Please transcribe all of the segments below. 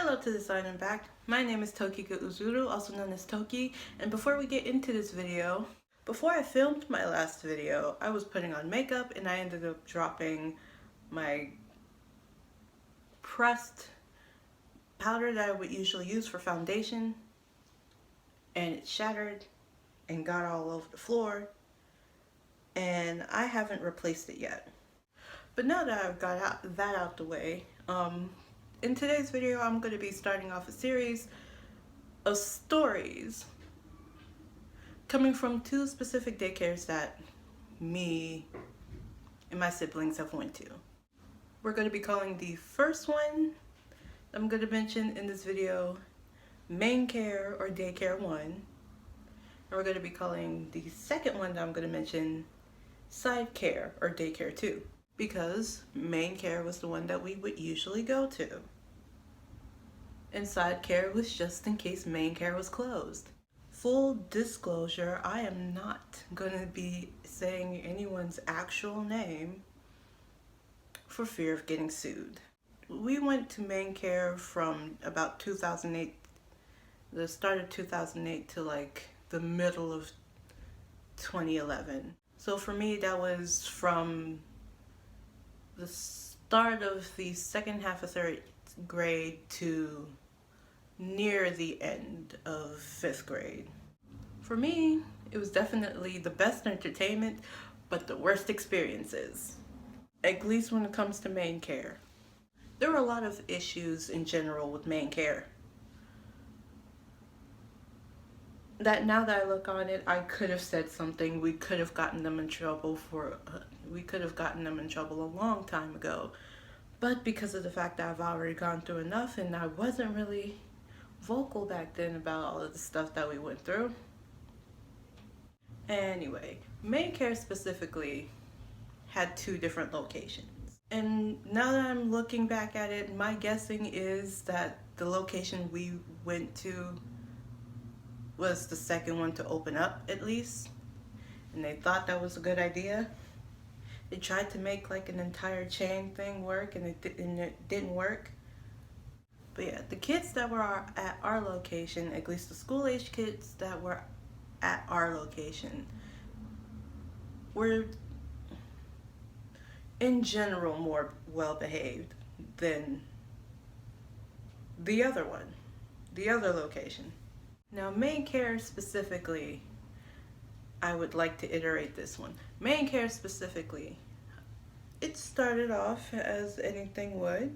Hello to the sign and back. My name is Tokika Uzuru, also known as Toki, and before we get into this video, before I filmed my last video, I was putting on makeup and I ended up dropping my pressed powder that I would usually use for foundation, and it shattered and got all over the floor, and I haven't replaced it yet. But now that I've got that out the way, in today's video, I'm going to be starting off a series of stories coming from two specific daycares that me and my siblings have went to. We're going to be calling the first one I'm going to mention in this video Main Care or Daycare 1. And we're going to be calling the second one that I'm going to mention Side Care or Daycare 2. Because Main Care was the one that we would usually go to. And Side Care was just in case Main Care was closed. Full disclosure, I am not going to be saying anyone's actual name for fear of getting sued. We went to Main Care from about 2008, the start of 2008 to like the middle of 2011. So for me, that was from the start of the second half of third grade to near the end of fifth grade. For me, it was definitely the best entertainment, but the worst experiences, at least when it comes to Main Care. There were a lot of issues in general with Main Care that now that I look on it, I could have said something. We could have gotten them in trouble a long time ago. But because of the fact that I've already gone through enough and I wasn't really vocal back then about all of the stuff that we went through. Anyway, Main Care specifically had two different locations. And now that I'm looking back at it, my guessing is that the location we went to was the second one to open up, at least, and they thought that was a good idea. They tried to make like an entire chain thing work, and it didn't work. But yeah, the kids that were at our location, at least the school-age kids that were at our location, were in general more well-behaved than the other one, the other location. Now, Main Care specifically, I would like to iterate this one. Main Care specifically, it started off as anything would,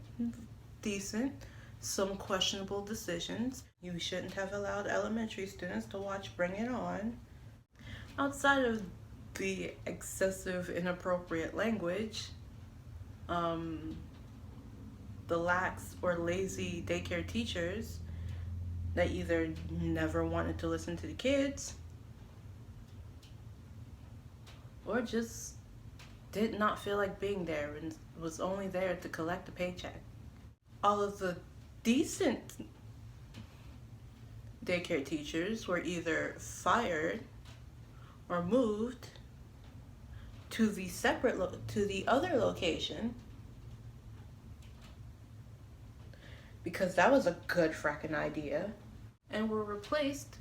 decent, some questionable decisions. You shouldn't have allowed elementary students to watch Bring It On. Outside of the excessive, inappropriate language, the lax or lazy daycare teachers that either never wanted to listen to the kids or just did not feel like being there and was only there to collect a paycheck. All of the decent daycare teachers were either fired or moved to the other location because that was a good fracking idea, and were replaced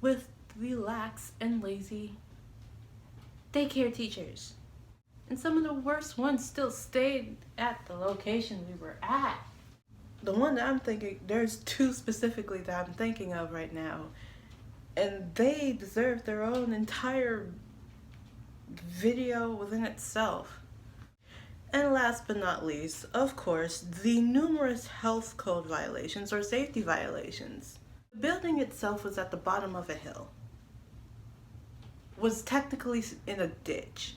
with the lax and lazy daycare teachers. And some of the worst ones still stayed at the location we were at. The one that I'm thinking, there's two specifically that I'm thinking of right now, and they deserve their own entire video within itself. And last but not least, of course, the numerous health code violations or safety violations. The building itself was at the bottom of a hill, was technically in a ditch.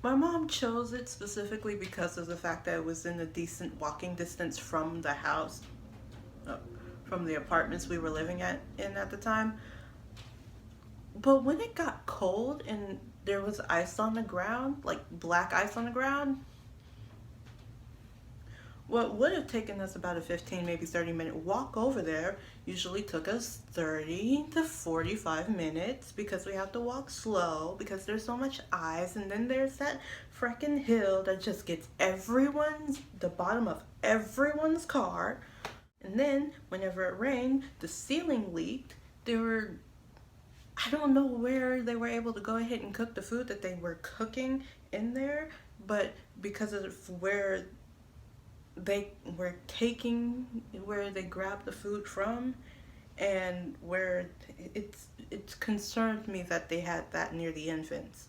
My mom chose it specifically because of the fact that it was in a decent walking distance from the house, from the apartments we were living in at the time. But when it got cold and there was ice on the ground, like black ice on the ground, what would have taken us about a 15, maybe 30-minute walk over there usually took us 30 to 45 minutes because we have to walk slow because there's so much ice, and then there's that frickin' hill that just gets the bottom of everyone's car. And then whenever it rained, the ceiling leaked. I don't know where they were able to go ahead and cook the food that they were cooking in there, but because of where they were taking, where they grabbed the food from, and where it's concerned me that they had that near the infants.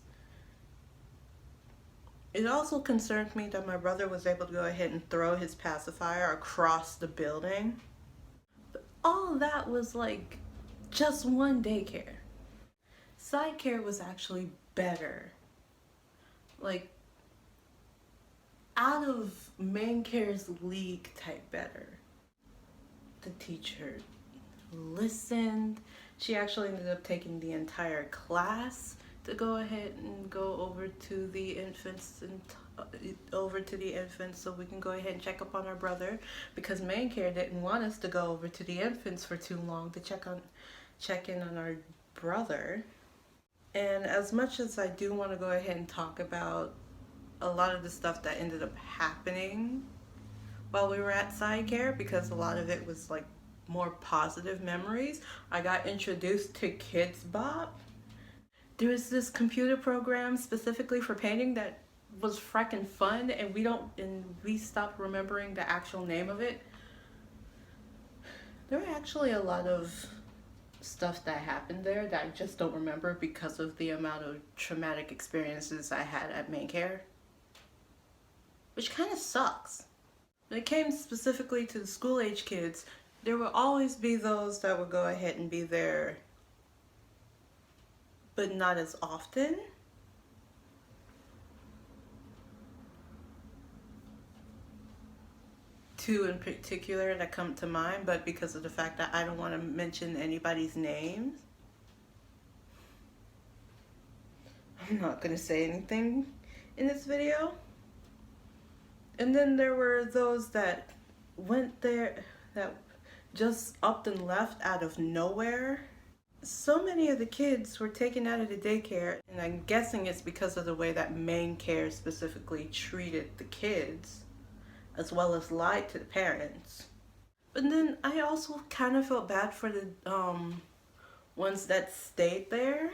It also concerned me that my brother was able to go ahead and throw his pacifier across the building. But all that was like just one daycare. Side care was actually better. Like, out of main care's league type better. The teacher listened. She actually ended up taking the entire class to go ahead and go over to the infants so we can go ahead and check up on our brother, because main care didn't want us to go over to the infants for too long to check in on our brother. And as much as I do want to go ahead and talk about a lot of the stuff that ended up happening while we were at side care, because a lot of it was like more positive memories, I got introduced to Kids Bop. There was this computer program specifically for painting that was frickin' fun, and we stopped remembering the actual name of it. There were actually a lot of stuff that happened there that I just don't remember because of the amount of traumatic experiences I had at main care, which kind of sucks. When it came specifically to the school age kids, there will always be those that would go ahead and be there, but not as often. Two in particular that come to mind, but because of the fact that I don't want to mention anybody's names, I'm not going to say anything in this video. And then there were those that went there that just upped and left out of nowhere. So many of the kids were taken out of the daycare, and I'm guessing it's because of the way that main care specifically treated the kids, as well as lied to the parents. But then I also kind of felt bad for the ones that stayed there,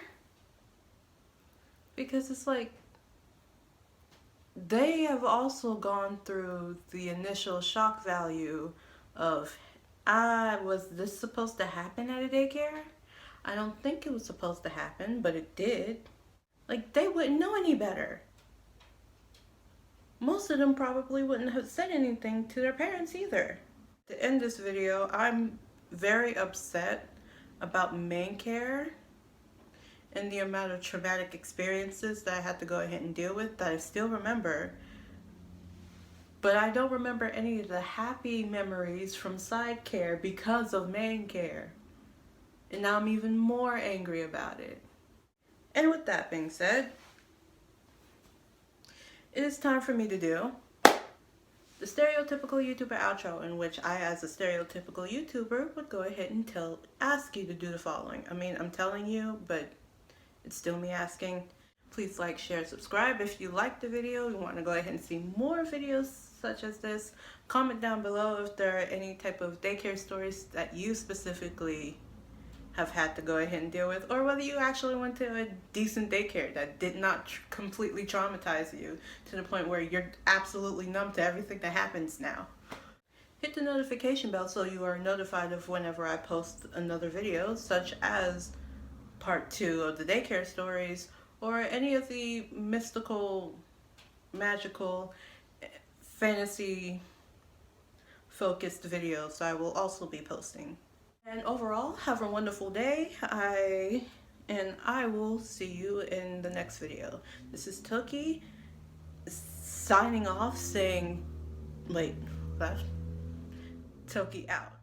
because it's like they have also gone through the initial shock value of, was this supposed to happen at a daycare? I don't think it was supposed to happen, but it did. Like, they wouldn't know any better. Most of them probably wouldn't have said anything to their parents either. To end this video, I'm very upset about main care and the amount of traumatic experiences that I had to go ahead and deal with that I still remember. But I don't remember any of the happy memories from side care because of main care. And now I'm even more angry about it. And with that being said, it is time for me to do the stereotypical YouTuber outro, in which I, as a stereotypical YouTuber, would go ahead and ask you to do the following. I mean, I'm telling you, but it's still me asking. Please like, share, subscribe if you liked the video. You want to go ahead and see more videos such as this. Comment down below if there are any type of daycare stories that you specifically have had to go ahead and deal with, or whether you actually went to a decent daycare that did not completely traumatize you to the point where you're absolutely numb to everything that happens now. Hit the notification bell so you are notified of whenever I post another video, such as part 2 of the daycare stories, or any of the mystical, magical, fantasy focused videos I will also be posting. And overall, have a wonderful day. I will see you in the next video. This is Toki signing off, saying, wait, Toki out.